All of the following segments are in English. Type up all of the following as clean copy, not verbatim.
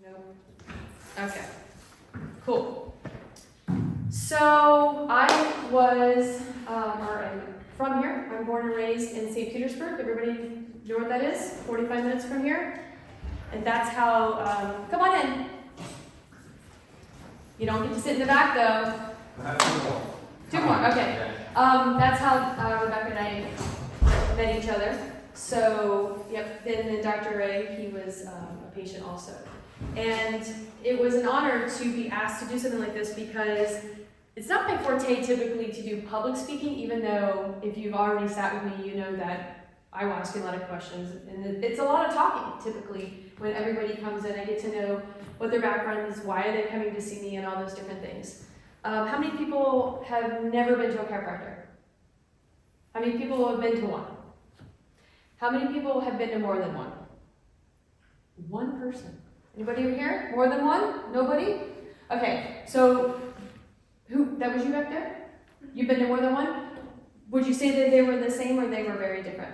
Nope. Okay. Cool. So I was, or I'm from here. I'm born and raised in St. Petersburg. Everybody know what that is? 45 minutes from here. And that's how, come on in. You don't get to sit in the back though. Two more, okay. That's how Rebecca and I met each other. So, yep, then Dr. Ray, he was a patient also. And it was an honor to be asked to do something like this because it's not my forte typically to do public speaking, even though if you've already sat with me, you know that I will ask you a lot of questions. And it's a lot of talking typically when everybody comes in. I get to know what their background is, why are they coming to see me, and all those different things. How many people have never been to a chiropractor? How many people have been to one? How many people have been to more than one? One person. Anybody over here? More than one? Nobody? Okay, so that was you back there? You've been to more than one? Would you say that they were the same or they were very different?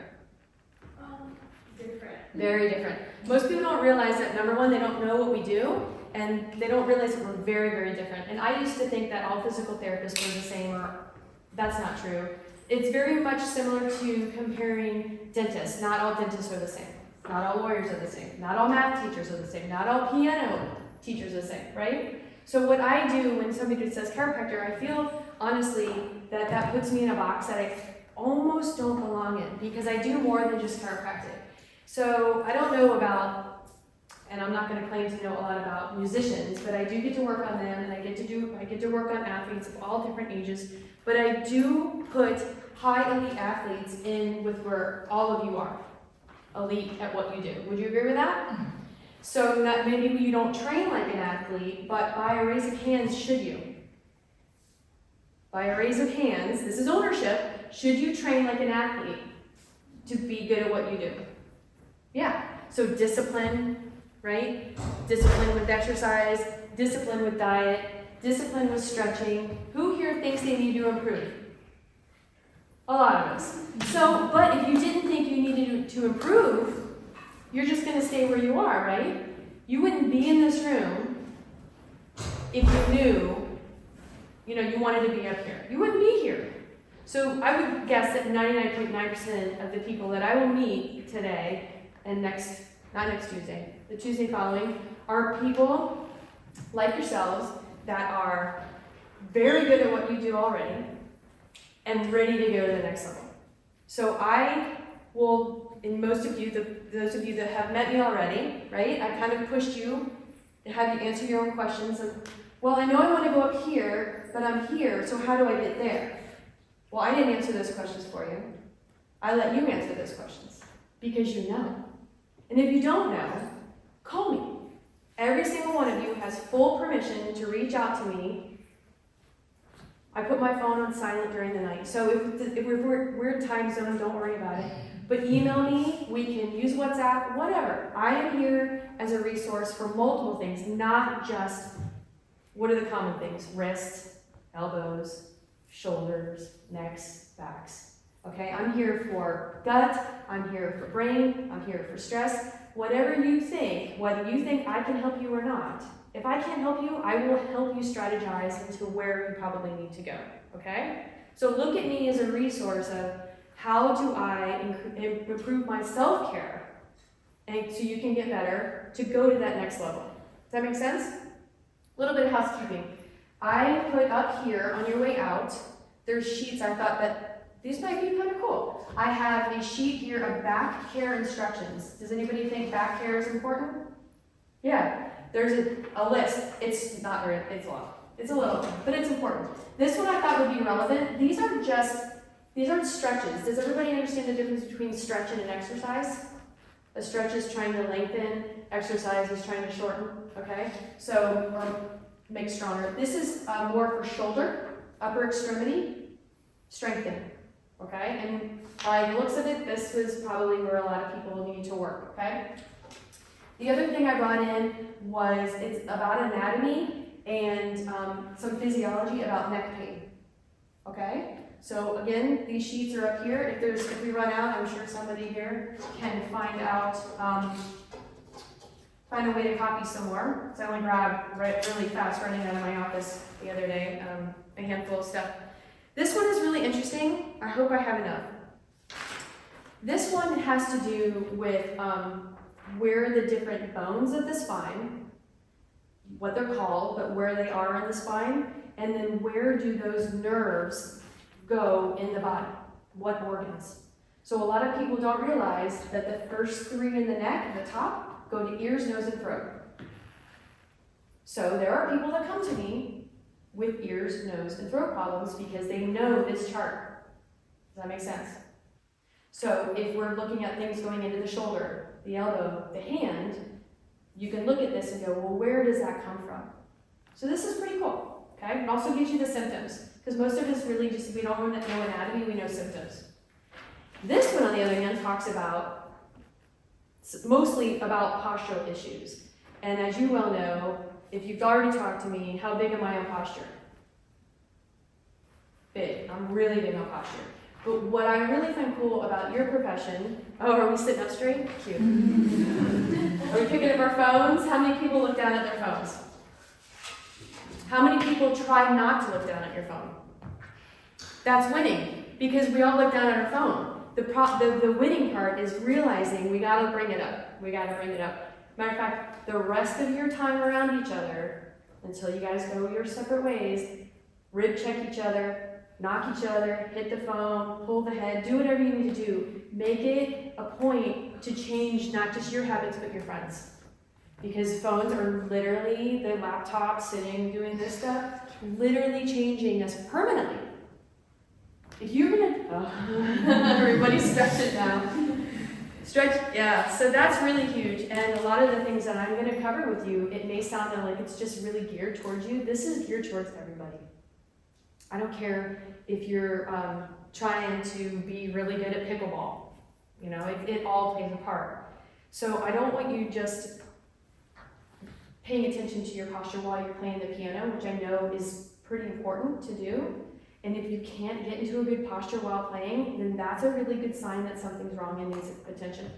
Different. Very different. Most people don't realize that, number one, they don't know what we do, and they don't realize that we're very, very different. And I used to think that all physical therapists were the same, or that's not true. It's very much similar to comparing dentists. Not all dentists are the same. Not all lawyers are the same. Not all math teachers are the same. Not all piano teachers are the same, right? So what I do when somebody says chiropractor, I feel honestly that puts me in a box that I almost don't belong in because I do more than just chiropractic. So I don't know about, and I'm not going to claim to know a lot about musicians, but I do get to work on them, and I get to work on athletes of all different ages. But I do put high elite athletes in with where all of you are, elite at what you do. Would you agree with that? So that maybe you don't train like an athlete, but by a raise of hands, should you? By a raise of hands, this is ownership, should you train like an athlete to be good at what you do? Yeah, so discipline, right? Discipline with exercise, discipline with diet, discipline with stretching. Who here thinks they need to improve? A lot of us. So, but if you didn't think you needed to improve, you're just going to stay where you are, right? You wouldn't be in this room if you knew, you wanted to be up here. You wouldn't be here. So I would guess that 99.9% of the people that I will meet today and not next Tuesday, the Tuesday following, are people like yourselves that are very good at what you do already and ready to go to the next level. So I will, and most of you, those of you that have met me already, right? I kind of pushed you to have you answer your own questions of, well, I know I want to go up here, but I'm here, so how do I get there? Well, I didn't answer those questions for you. I let you answer those questions because you know. And if you don't know, call me. Every single one of you has full permission to reach out to me. I put my phone on silent during the night. So if we're weird time zone, don't worry about it. But email me, we can use WhatsApp, whatever. I am here as a resource for multiple things, not just what are the common things? Wrists, elbows, shoulders, necks, backs. Okay, I'm here for gut, I'm here for brain, I'm here for stress. Whatever you think, whether you think I can help you or not, if I can't help you, I will help you strategize into where you probably need to go, okay? So look at me as a resource of how do I improve my self-care and so you can get better to go to that next level. Does that make sense? A little bit of housekeeping. I put up here on your way out, there's sheets. I thought that these might be kind of cool. I have a sheet here of back care instructions. Does anybody think back care is important? Yeah, there's a list. It's not very, it's a lot. It's a little, but it's important. This one I thought would be relevant. These aren't stretches. Does everybody understand the difference between stretch and an exercise? A stretch is trying to lengthen, exercise is trying to shorten, okay? So, or make stronger. This is more for shoulder, upper extremity, strengthen, okay? And by the looks of it, this was probably where a lot of people need to work, okay? The other thing I brought in was, it's about anatomy and some physiology about neck pain, okay? So again, these sheets are up here. If we run out, I'm sure somebody here can find out find a way to copy some more. So I only grabbed really fast running out of my office the other day, a handful of stuff. This one is really interesting. I hope I have enough. This one has to do with where the different bones of the spine, what they're called, but where they are in the spine, and then where do those nerves go in the body, what organs. So a lot of people don't realize that the first three in the neck, the top, go to ears, nose, and throat. So there are people that come to me with ears, nose, and throat problems because they know this chart. Does that make sense? So if we're looking at things going into the shoulder, the elbow, the hand, you can look at this and go, well, where does that come from? So this is pretty cool, okay? It also gives you the symptoms, because most of us really just, we don't know anatomy, we know symptoms. This one, on the other hand, talks about, mostly about postural issues. And as you well know, if you've already talked to me, how big am I on posture? Big. I'm really big on posture. But what I really find cool about your profession, are we sitting up straight? Cute. Are we picking up our phones? How many people look down at their phones? How many people try not to look down at your phone? That's winning, because we all look down at our phone. The winning part is realizing we gotta bring it up. We gotta bring it up. Matter of fact, the rest of your time around each other, until you guys go your separate ways, rib check each other, knock each other, hit the phone, pull the head, do whatever you need to do. Make it a point to change not just your habits, but your friends. Because phones are literally, the laptop sitting doing this stuff, literally changing us permanently. If you're everybody stretch it now. Stretch, yeah, so that's really huge. And a lot of the things that I'm gonna cover with you, it may sound like it's just really geared towards you. This is geared towards everybody. I don't care if you're trying to be really good at pickleball. You know, it all plays a part. So I don't want you just paying attention to your posture while you're playing the piano, which I know is pretty important to do. And if you can't get into a good posture while playing, then that's a really good sign that something's wrong and needs attention,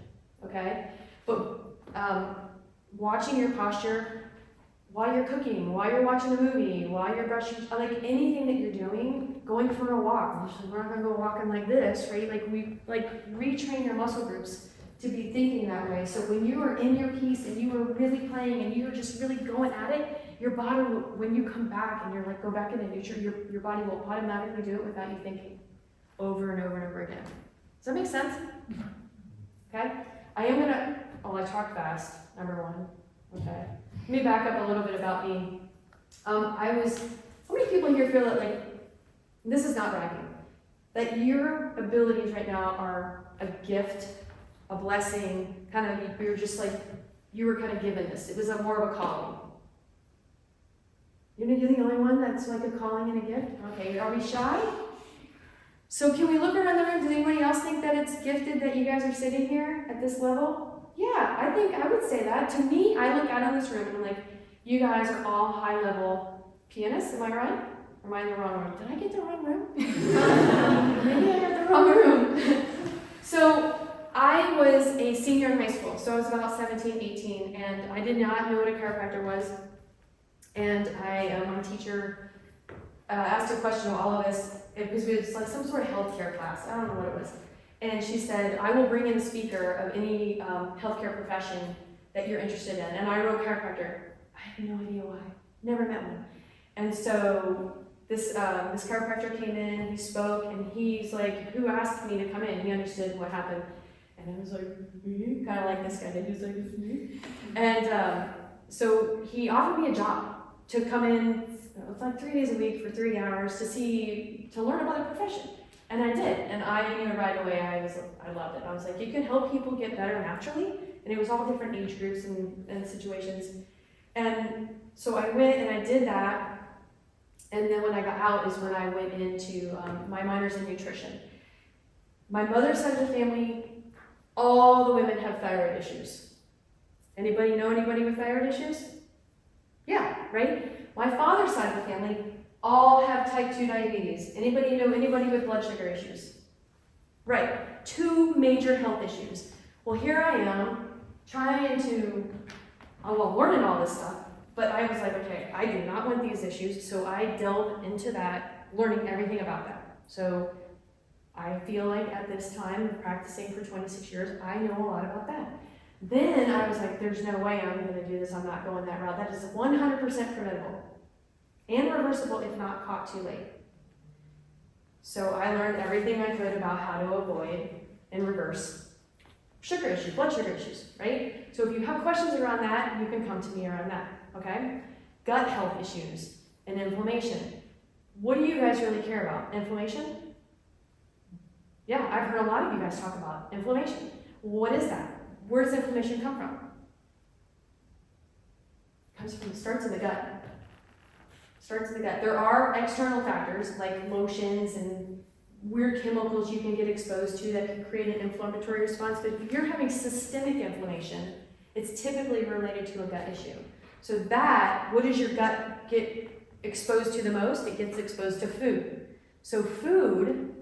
okay? But watching your posture while you're cooking, while you're watching a movie, while you're brushing, like anything that you're doing, going for a walk. We're not gonna go walking like this, right? Retrain your muscle groups to be thinking that way. So when you are in your piece and you are really playing and you are just really going at it, your body will, when you come back and you're like, go back into nature, your body will automatically do it without you thinking over and over and over again. Does that make sense? Okay? I talk fast, number one, okay? Let me back up a little bit about me. How many people here feel that, like, this is not bragging, that your abilities right now are a gift, a blessing, kind of, you're just like, you were kind of given this. It was more of a calling. You're the only one that's like a calling and a gift? Okay, are we shy? So can we look around the room? Does anybody else think that it's gifted that you guys are sitting here at this level? Yeah, I think I would say that. To me, I look out on this room and I'm like, you guys are all high-level pianists, am I right? Or am I in the wrong room? Did I get the wrong room? Maybe I got the wrong room. So I was a senior in high school, so I was about 17, 18, and I did not know what a chiropractor was. And my teacher asked a question of all of us, because it was like some sort of healthcare class, I don't know what it was. And she said, I will bring in a speaker of any healthcare profession that you're interested in. And I wrote chiropractor. I have no idea why, never met one. And so this chiropractor came in, he spoke, and he's like, who asked me to come in? He understood what happened. And I was like, me? Kind of like this guy did, he was like, it's me. And so he offered me a job to come in, it was like 3 days a week for 3 hours to learn about the profession. And I did, and I knew right away, I loved it. I was like, you can help people get better naturally, and it was all different age groups and situations. And so I went and I did that, and then when I got out is when I went into my minors in nutrition. My mother's side of the family, all the women have thyroid issues. Anybody know anybody with thyroid issues? Yeah, right? My father's side of the family all have type 2 diabetes. Anybody know anybody with blood sugar issues? Right, 2 major health issues. Well, here I am trying to learning all this stuff. But I was like, okay, I do not want these issues, so I delved into that, learning everything about that. So I feel like at this time, practicing for 26 years, I know a lot about that. Then I was like, there's no way I'm going to do this. I'm not going that route. That is 100% preventable and reversible if not caught too late. So I learned everything I could about how to avoid and reverse sugar issues, blood sugar issues, right? So if you have questions around that, you can come to me around that, okay? Gut health issues and inflammation. What do you guys really care about? Inflammation? Yeah, I've heard a lot of you guys talk about inflammation. What is that? Where does inflammation come from? It starts in the gut. Starts in the gut. There are external factors like lotions and weird chemicals you can get exposed to that can create an inflammatory response, but if you're having systemic inflammation, it's typically related to a gut issue. So what does your gut get exposed to the most? It gets exposed to food. So food,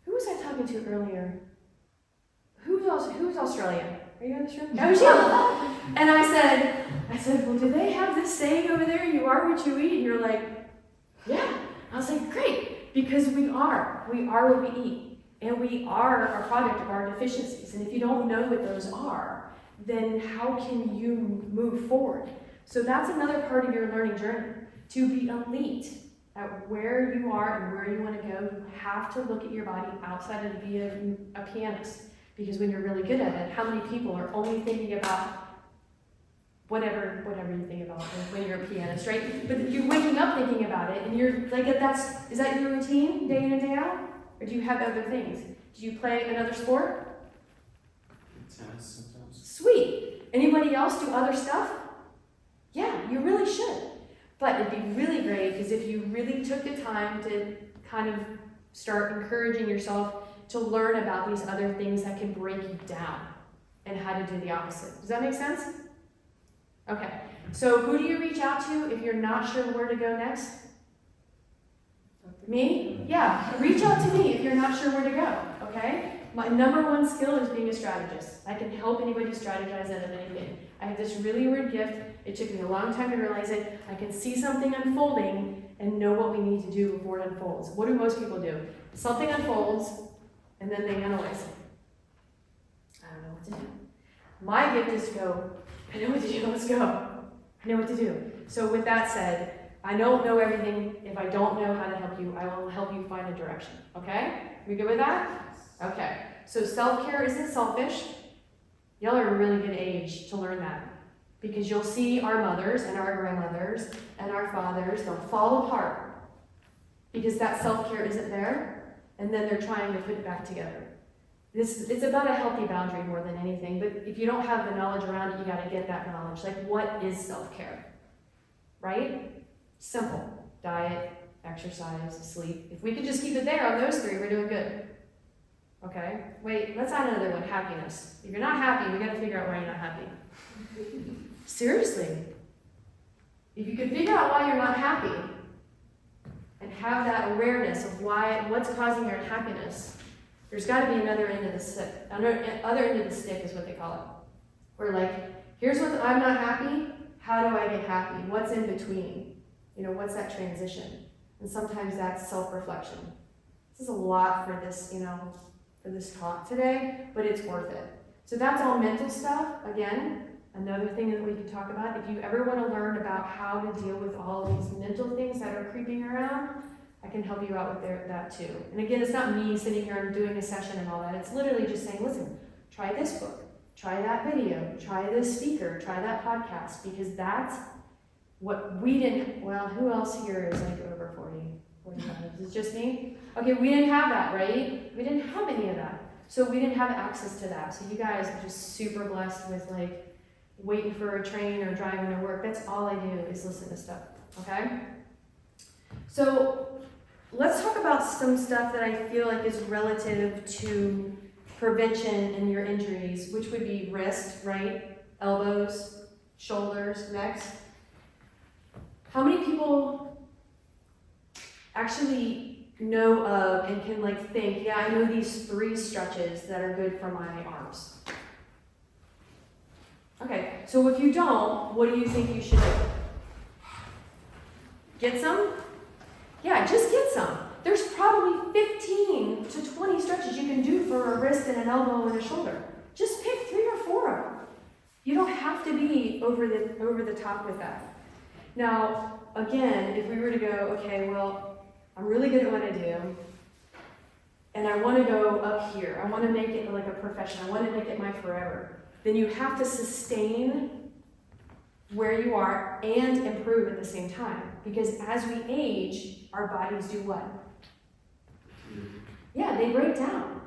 who was I talking to earlier? Who's Australian? Are you in this room? That was you. And I said, well, do they have this saying over there, you are what you eat? And you're like, yeah. I was like, great, because we are what we eat. And we are a product of our deficiencies. And if you don't know what those are, then how can you move forward? So that's another part of your learning journey. To be elite at where you are and where you want to go, you have to look at your body outside of being a pianist. Because when you're really good at it, how many people are only thinking about whatever you think about when you're a pianist, right? But you're waking up thinking about it, and you're like, is that your routine, day in and day out? Or do you have other things? Do you play another sport? Tennis sometimes. Sweet. Anybody else do other stuff? Yeah, you really should. But it'd be really great because if you really took the time to kind of start encouraging yourself to learn about these other things that can break you down and how to do the opposite. Does that make sense? Okay, so who do you reach out to if you're not sure where to go next? Me? Yeah, reach out to me if you're not sure where to go, okay? My number one skill is being a strategist. I can help anybody strategize out of anything. I have this really weird gift. It took me a long time to realize it. I can see something unfolding and know what we need to do before it unfolds. What do most people do? Something unfolds, and then they analyze it. I don't know what to do. My gift is to go, I know what to do, let's go. I know what to do. So with that said, I don't know everything. If I don't know how to help you, I will help you find a direction. Okay? We good with that? Okay. So self-care isn't selfish. Y'all are a really good age to learn that. Because you'll see our mothers and our grandmothers and our fathers, they'll fall apart. Because that self-care isn't there, and then they're trying to put it back together. It's about a healthy boundary more than anything, but if you don't have the knowledge around it, you gotta get that knowledge. Like, what is self-care? Right? Simple. Diet, exercise, sleep. If we could just keep it there on those three, we're doing good. Okay? Wait, let's add another one, happiness. If you're not happy, we gotta figure out why you're not happy. Seriously. If you could figure out why you're not happy and have that awareness of what's causing your unhappiness, there's got to be another end of the stick. Other end of the stick is what they call it. Where like, here's what I'm not happy. How do I get happy? What's in between? What's that transition? And sometimes that's self-reflection. This is a lot for this, for this talk today, but it's worth it. So that's all mental stuff. Again, another thing that we could talk about. If you ever want to learn about how to deal with all of these mental things that are creeping around, I can help you out with that too. And again, it's not me sitting here and doing a session and all that. It's literally just saying, listen, try this book, try that video, try this speaker, try that podcast, because that's what we didn't, well, who else here is like over 45? Is it just me? Okay, we didn't have that, right? We didn't have any of that. So we didn't have access to that. So you guys are just super blessed with like waiting for a train or driving to work. That's all I do is listen to stuff, okay? So let's talk about some stuff that I feel like is relative to prevention and your injuries, which would be wrist, right? Elbows, shoulders, necks. How many people actually know of and can like think, yeah, I know these 3 stretches that are good for my arms? Okay, so if you don't, what do you think you should do? Get some? Yeah, just get some. There's probably 15 to 20 stretches you can do for a wrist and an elbow and a shoulder. Just pick 3 or 4 of them. You don't have to be over the top with that. Now, again, if we were to go, okay, well, I'm really good at what I do, and I want to go up here. I want to make it like a profession. I want to make it my forever. Then you have to sustain where you are and improve at the same time. Because as we age, our bodies do what? Yeah, they break down.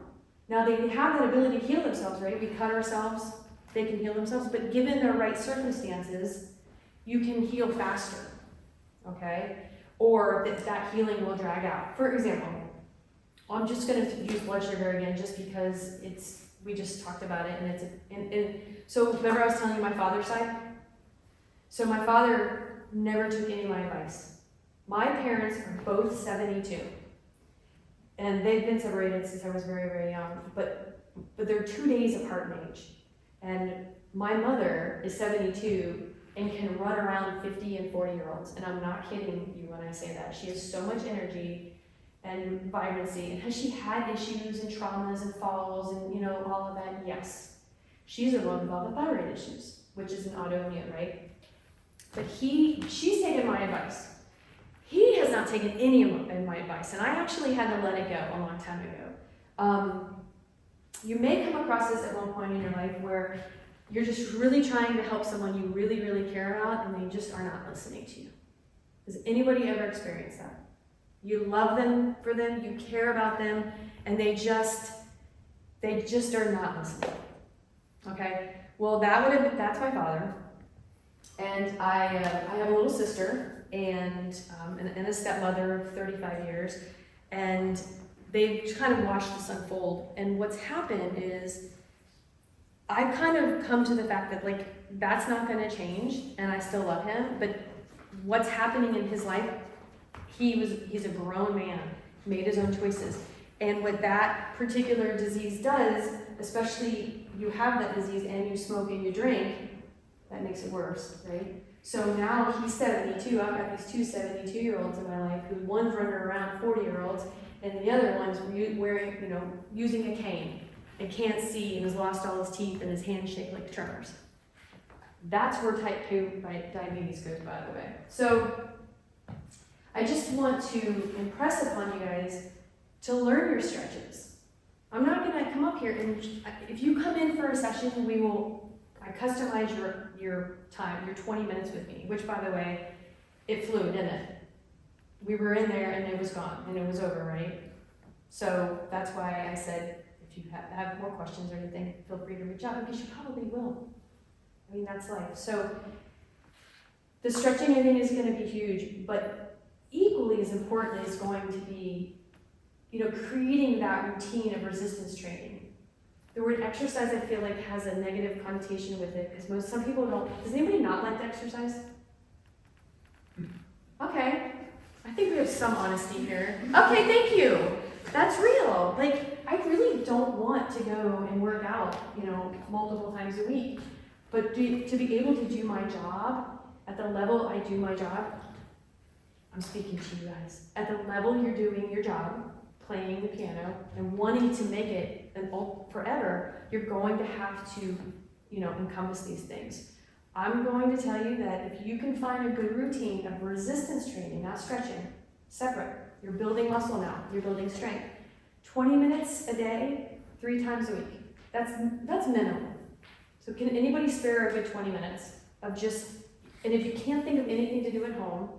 Now, they have that ability to heal themselves, right? We cut ourselves, they can heal themselves. But given the right circumstances, you can heal faster, okay? Or that healing will drag out. For example, I'm just going to use blood sugar again just because we just talked about it. And so remember I was telling you my father's side? So my father never took any of my advice. My parents are both 72. And they've been separated since I was very, very young. But they're 2 days apart in age. And my mother is 72 and can run around 50 and 40-year-olds. And I'm not kidding you when I say that. She has so much energy and vibrancy. And has she had issues and traumas and falls and, all of that? Yes. She's the one involved with thyroid issues, which is an autoimmune, right? But she's taken my advice. He has not taken any of my advice, and I actually had to let it go a long time ago. You may come across this at one point in your life where you're just really trying to help someone you really, really care about, and they just are not listening to you. Has anybody ever experienced that? You love them for them, you care about them, and they just are not listening. Okay? Well, that's my father. And I have a little sister and a stepmother of 35 years, and they've kind of watched this unfold. And what's happened is I've kind of come to the fact that that's not going to change, and I still love him. But what's happening in his life? He's a grown man, made his own choices, and what that particular disease does, especially you have that disease and you smoke and you drink. That makes it worse, right? So now he's 72. I've got these 2 72-year-olds in my life, who one's running around 40-year-olds, and the other one's wearing, using a cane and can't see and has lost all his teeth and his hands shake like tremors. That's where type 2 diabetes goes, by the way. So I just want to impress upon you guys to learn your stretches. I'm not going to come up here and if you come in for a session, I customize your time, your 20 minutes with me, which, by the way, it flew, didn't it? We were in there and it was gone and it was over, right? So that's why I said, if you have more questions or anything, feel free to reach out, because you probably will. I mean, that's life. So the stretching, I think, is going to be huge, but equally as important is going to be, creating that routine of resistance training. The word exercise, I feel like, has a negative connotation with it, because some people don't. Does anybody not like to exercise? Okay. I think we have some honesty here. Okay, thank you. That's real. I really don't want to go and work out, multiple times a week. But to be able to do my job at the level I do my job, I'm speaking to you guys. At the level you're doing your job, playing the piano and wanting to make it forever, you're going to have to, encompass these things. I'm going to tell you that if you can find a good routine of resistance training, not stretching, separate, you're building muscle now, you're building strength. 20 minutes a day, 3 times a week. That's minimum. So can anybody spare a good 20 minutes of just, and if you can't think of anything to do at home,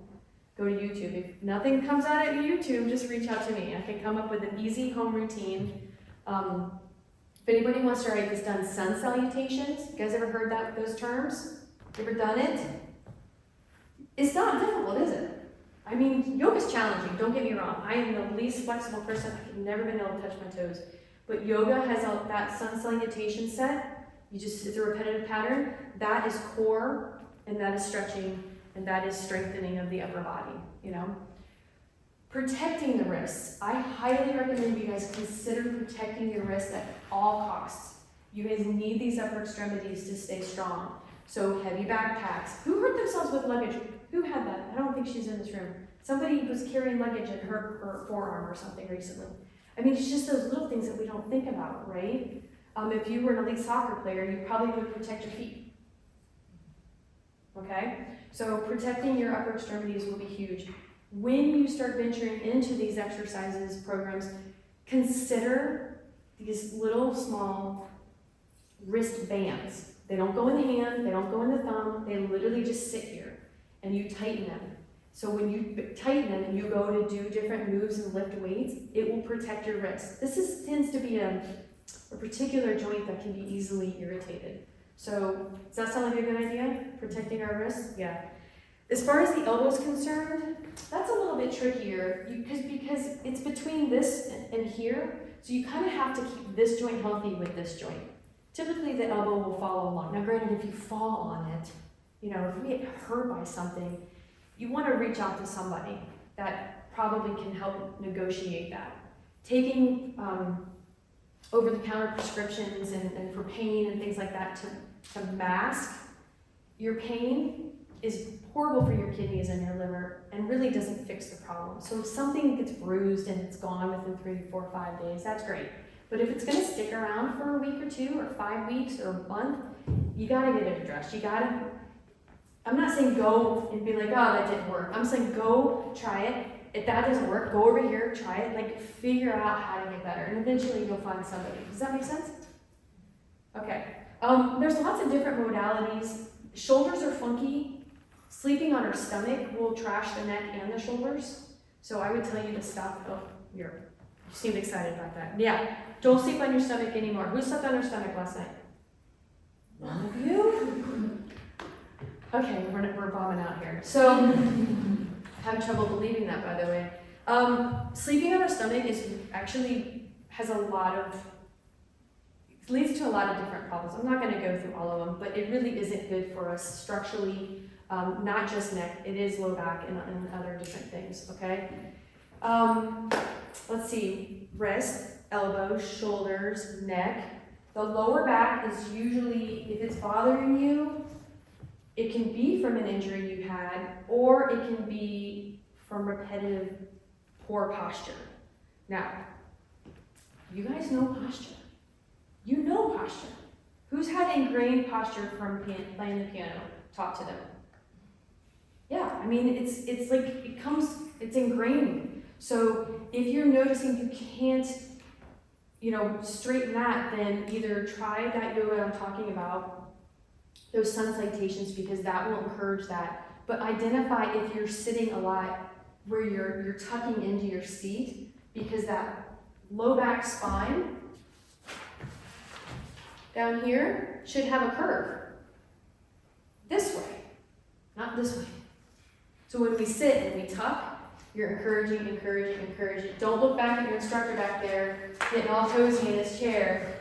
go to YouTube. If nothing comes out at YouTube, just reach out to me. I can come up with an easy home routine. If anybody wants to write this down, sun salutations. You guys ever heard those terms? You ever done it? It's not difficult, is it? I mean, yoga's challenging, don't get me wrong. I am the least flexible person. I've never been able to touch my toes. But yoga has that sun salutation set. It's a repetitive pattern. That is core, and that is stretching, and that is strengthening of the upper body, Protecting the wrists. I highly recommend you guys consider protecting your wrists at all costs. You guys need these upper extremities to stay strong. So heavy backpacks. Who hurt themselves with luggage? Who had that? I don't think she's in this room. Somebody was carrying luggage and hurt her forearm or something recently. I mean, it's just those little things that we don't think about, right? If you were an elite soccer player, you probably would protect your feet. Okay? So protecting your upper extremities will be huge. When you start venturing into these exercises, programs, consider these little small wristbands. They don't go in the hand, they don't go in the thumb, they literally just sit here and you tighten them. So when you tighten them and you go to do different moves and lift weights, it will protect your wrist. Tends to be a particular joint that can be easily irritated. So does that sound like a good idea? Protecting our wrists? Yeah. As far as the elbow is concerned, that's a little bit trickier because it's between this and here. So you kind of have to keep this joint healthy with this joint. Typically the elbow will follow along. Now granted, if you fall on it, if you get hurt by something, you want to reach out to somebody that probably can help negotiate that. Taking over-the-counter prescriptions and for pain and things like that to mask your pain is horrible for your kidneys and your liver and really doesn't fix the problem. So if something gets bruised and it's gone within 3, 4, 5 days, that's great. But if it's going to stick around for a week or 2 or 5 weeks or a month, you got to get it addressed. I'm not saying go and be like, oh, that didn't work. I'm saying go try it. If that doesn't work, go over here, try it, like figure out how to get better. And eventually you'll find somebody. Does that make sense? Okay. There's lots of different modalities. Shoulders are funky. Sleeping on our stomach will trash the neck and the shoulders. So I would tell you to stop. Oh, you seemed excited about that. Yeah. Don't sleep on your stomach anymore. Who slept on their stomach last night? None of you? Okay, we're bombing out here. So, I have trouble believing that, by the way. Sleeping on our stomach leads to a lot of different problems. I'm not going to go through all of them, but it really isn't good for us structurally, not just neck, it is low back and other different things, okay? Let's see, wrist, elbow, shoulders, neck. The lower back is usually, if it's bothering you, it can be from an injury you had, or it can be from repetitive poor posture. Now, you guys know posture. You know posture. Who's had ingrained posture from playing the piano? Talk to them. Yeah, I mean, it's like, it's ingrained. So if you're noticing you can't, straighten that, then either try that yoga I'm talking about, those sun salutations, because that will encourage that. But identify if you're sitting a lot where you're tucking into your seat, because that low back spine down here should have a curve. This way, not this way. So when we sit and we tuck, you're encouraging. Don't look back at your instructor back there, getting all cozy in his chair.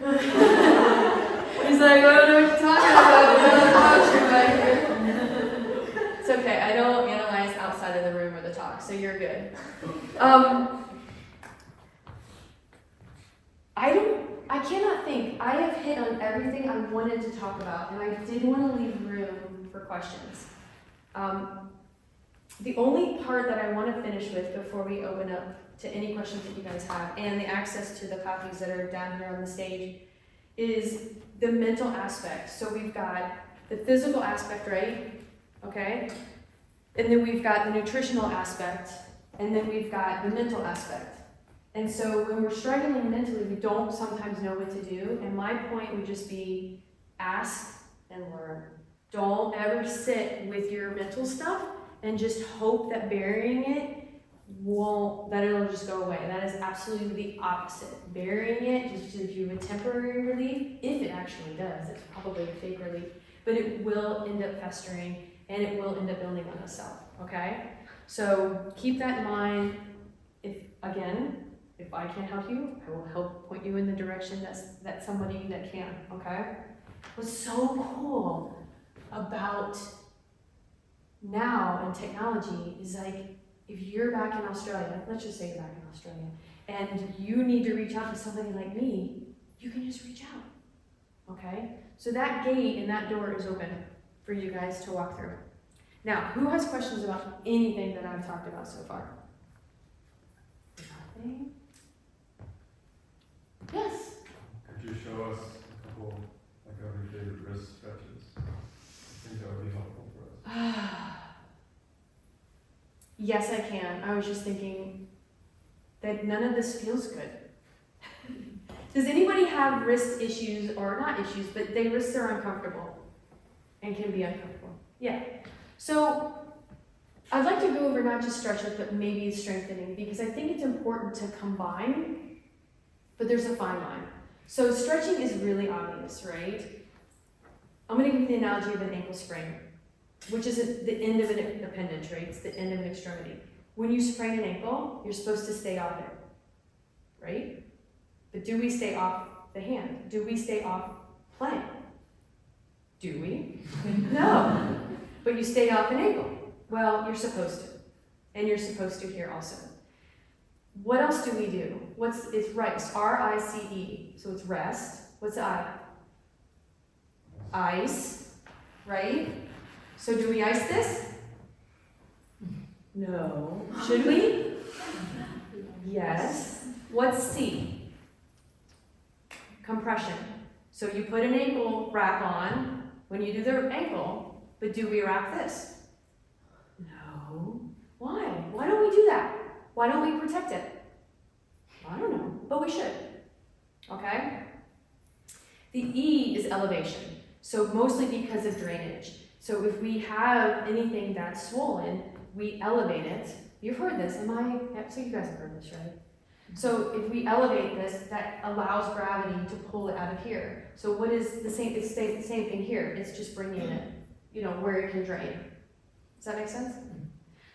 He's like, I don't know what you're talking about, posture back here. It's okay, I don't analyze outside of the room or the talk, so you're good. I cannot think. I have hit on everything I wanted to talk about, and I did want to leave room for questions. The only part that I want to finish with before we open up to any questions that you guys have, and the access to the copies that are down here on the stage, is the mental aspect. So we've got the physical aspect, right? Okay? And then we've got the nutritional aspect, and then we've got the mental aspect. And so when we're struggling mentally, we don't sometimes know what to do. And my point would just be ask and learn. Don't ever sit with your mental stuff and just hope that burying it it'll just go away. That is absolutely the opposite. Burying it just gives you a temporary relief, if it actually does. It's probably a fake relief, but it will end up festering and it will end up building on itself, okay? So keep that in mind. If I can't help you, I will help point you in the direction that's somebody that can, okay? What's so cool about now and technology is like, if you're back in Australia, let's just say you're back in Australia, and you need to reach out to somebody like me, you can just reach out, okay? So that gate and that door is open. for you guys to walk through. Now, who has questions about anything that I've talked about so far? Nothing? Yes? Could you show us a couple, like everyday wrist stretches? I think that would be helpful for us. Yes, I can. I was just thinking that none of this feels good. Does anybody have wrist issues, or not issues, but their wrists are uncomfortable and can be uncomfortable? Yeah. So I'd like to go over not just stretches, but maybe strengthening, because I think it's important to combine, but there's a fine line. So stretching is really obvious, right? I'm going to give you the analogy of an ankle sprain, which is the end of an appendage, right? It's the end of an extremity. When you sprain an ankle, you're supposed to stay off it, right? But do we stay off the hand? Do we stay off playing? Do we? No. But you stay off an ankle. Well, you're supposed to. And you're supposed to here also. What else do we do? It's rice, R-I-C-E. So it's rest. What's I? Ice, right? So do we ice this? No. Should we? Yes. What's C? Compression. So you put an ankle wrap on when you do the ankle, but do we wrap this? No. Why? Why don't we do that? Why don't we protect it? I don't know, but we should. Okay? The E is elevation. So mostly because of drainage. So if we have anything that's swollen, we elevate it. You've heard this, so you guys have heard this, right? So if we elevate this, that allows gravity to pull it out of here. So what is the same, it's the same thing here. It's just bringing it, where it can drain. Does that make sense?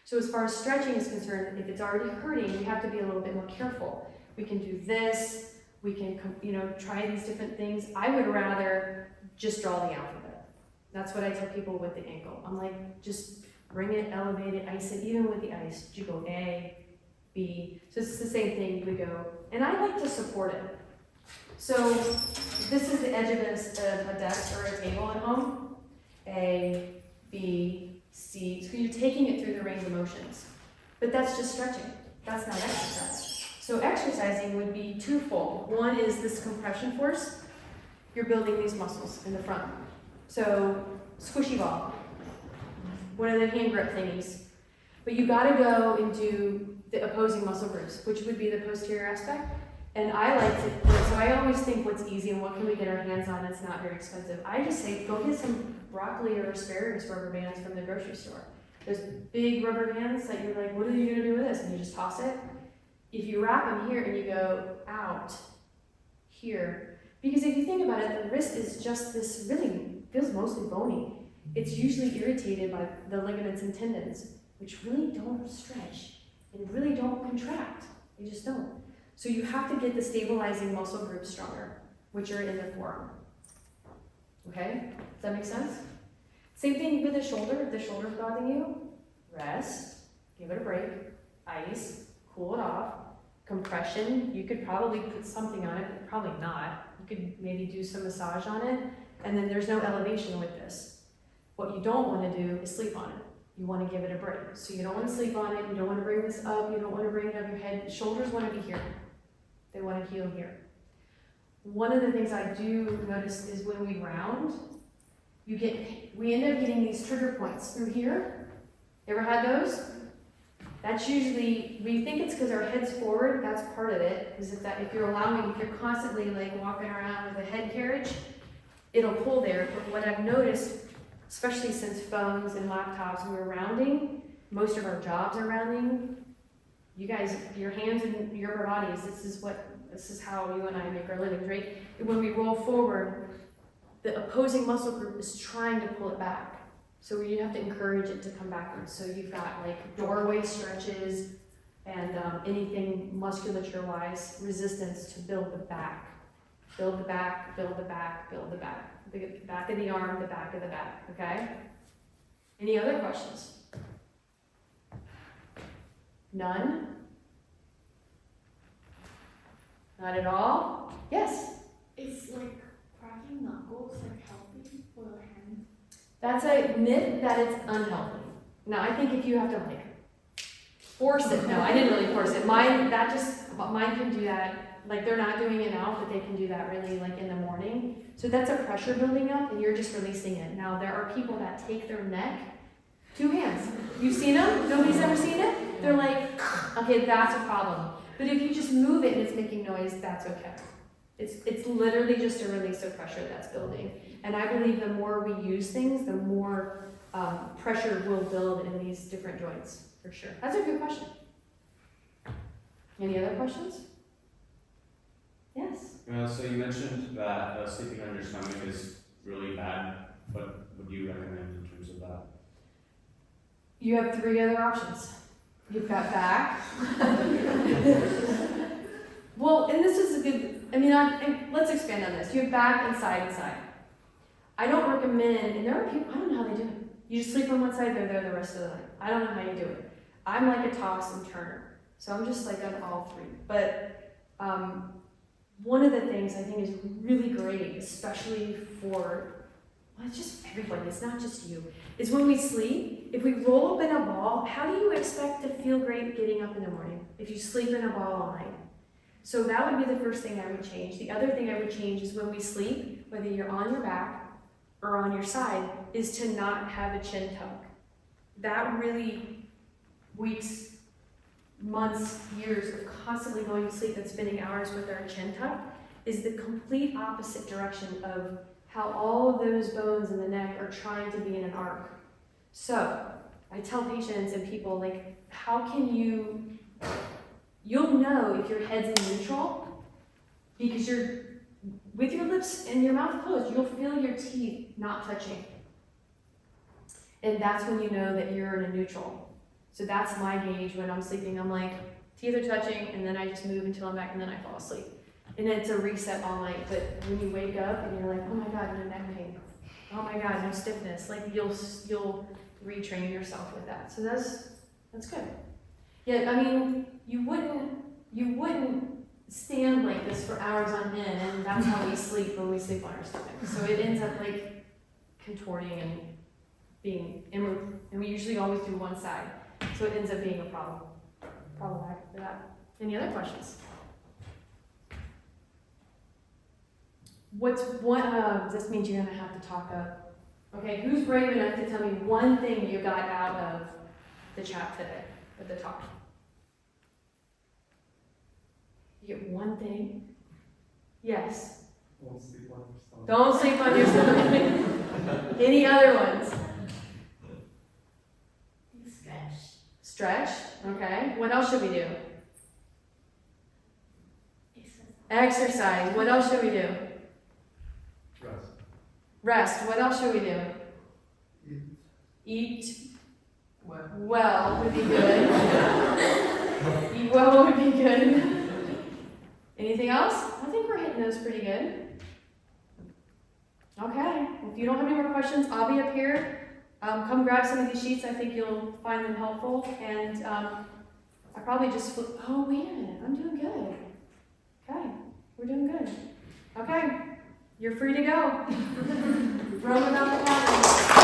So as far as stretching is concerned, if it's already hurting, we have to be a little bit more careful. We can do this, we can, try these different things. I would rather just draw the alphabet. That's what I tell people with the ankle. I'm like, just bring it, elevate it, ice it. Even with the ice, you go A, B. So it's the same thing. You would go, and I like to support it. So this is the edge of a desk or a table at home. A, B, C. So you're taking it through the range of motions. But that's just stretching. That's not exercise. So exercising would be twofold. One is this compression force. You're building these muscles in the front. So squishy ball. One of the hand grip thingies. But you gotta go and do the opposing muscle groups, which would be the posterior aspect. And I like to, so I always think what's easy and what can we get our hands on that's not very expensive. I just say, go get some broccoli or asparagus rubber bands from the grocery store. There's big rubber bands that you're like, what are you gonna do with this? And you just toss it. If you wrap them here and you go out here, because if you think about it, the wrist is just this, really feels mostly bony. It's usually irritated by the ligaments and tendons, which really don't stretch and really don't contract. They just don't. So you have to get the stabilizing muscle groups stronger, which are in the forearm. Okay? Does that make sense? Same thing with the shoulder. If the shoulder's bothering you, rest, give it a break, ice, cool it off. Compression, you could probably put something on it, but probably not. You could maybe do some massage on it, and then there's no elevation with this. What you don't want to do is sleep on it. You want to give it a break. So you don't want to sleep on it, you don't want to bring this up, you don't want to bring it up your head. Shoulders want to be here. They want to heal here. One of the things I do notice is when we round, we end up getting these trigger points through here. You ever had those? That's usually, we think it's because our head's forward, that's part of it. Because if you're constantly like walking around with a head carriage, it'll pull there. But what I've noticed, especially since phones and laptops, we're rounding, most of our jobs are rounding. You guys, your hands and your bodies, this is how you and I make our livings, right? When we roll forward, the opposing muscle group is trying to pull it back. So you have to encourage it to come backwards. So you've got like doorway stretches and anything musculature-wise, resistance to build the back. Build the back, build the back, build the back. The back of the arm, the back of the back, okay? Any other questions? None? Not at all? Yes? Is like cracking knuckles like healthy for the hand? That's a myth that it's unhealthy. Now, I think if you have to like force it, no, I didn't really force it. Mine can do that. Like they're not doing it now, but they can do that really like in the morning. So that's a pressure building up and you're just releasing it. Now, there are people that take their neck, 2 hands. You've seen them? Nobody's ever seen it? They're like, okay, that's a problem. But if you just move it and it's making noise, that's okay. It's literally just a release of pressure that's building. And I believe the more we use things, the more pressure will build in these different joints, for sure. That's a good question. Any other questions? Yes? So you mentioned that sleeping on your stomach is really bad. What would you recommend in terms of that? You have 3 other options. You've got back. Well, and this is a good, and let's expand on this. You have back and side. I don't recommend, and there are people, I don't know how they do it. You just sleep on one side, they're there the rest of the night. I don't know how you do it. I'm like a toss and turner. So I'm just like on all 3. But one of the things I think is really great, especially for, well, it's just everybody, it's not just you, is when we sleep, if we roll up in a ball, how do you expect to feel great getting up in the morning if you sleep in a ball all night? So that would be the first thing I would change. The other thing I would change is when we sleep, whether you're on your back or on your side, is to not have a chin tuck. That really, weeks, months, years of constantly going to sleep and spending hours with our chin tuck is the complete opposite direction of how all of those bones in the neck are trying to be in an arc. So I tell patients and people, like, how can you'll know if your head's in neutral because with your lips and your mouth closed, you'll feel your teeth not touching. And that's when you know that you're in a neutral. So that's my gauge when I'm sleeping. I'm like, teeth are touching, and then I just move until I'm back, and then I fall asleep. And it's a reset all night. But when you wake up and you're like, oh my God, no neck pain. Oh my God, no stiffness. Like you'll retrain yourself with that. So that's good. Yeah, you wouldn't stand like this for hours on end, and that's how we sleep when we sleep on our stomach. So it ends up like contorting and being, and we usually always do one side. So it ends up being a problematic for that. Any other questions? This means you're gonna have to talk up. Okay, who's brave enough to tell me one thing you got out of the chat today, at the talk? You get one thing? Yes. Don't sleep on your stomach. Don't sleep on your stomach. Any other ones? Stretch. Okay. What else should we do? Exercise. What else should we do? Rest. What else should we do? Eat well would be good. Eat well would be good. Anything else? I think we're hitting those pretty good. Okay. If you don't have any more questions, I'll be up here. Come grab some of these sheets. I think you'll find them helpful. And I probably just oh, wait a minute. I'm doing good. Okay. We're doing good. Okay. You're free to go. Roam about the cabin.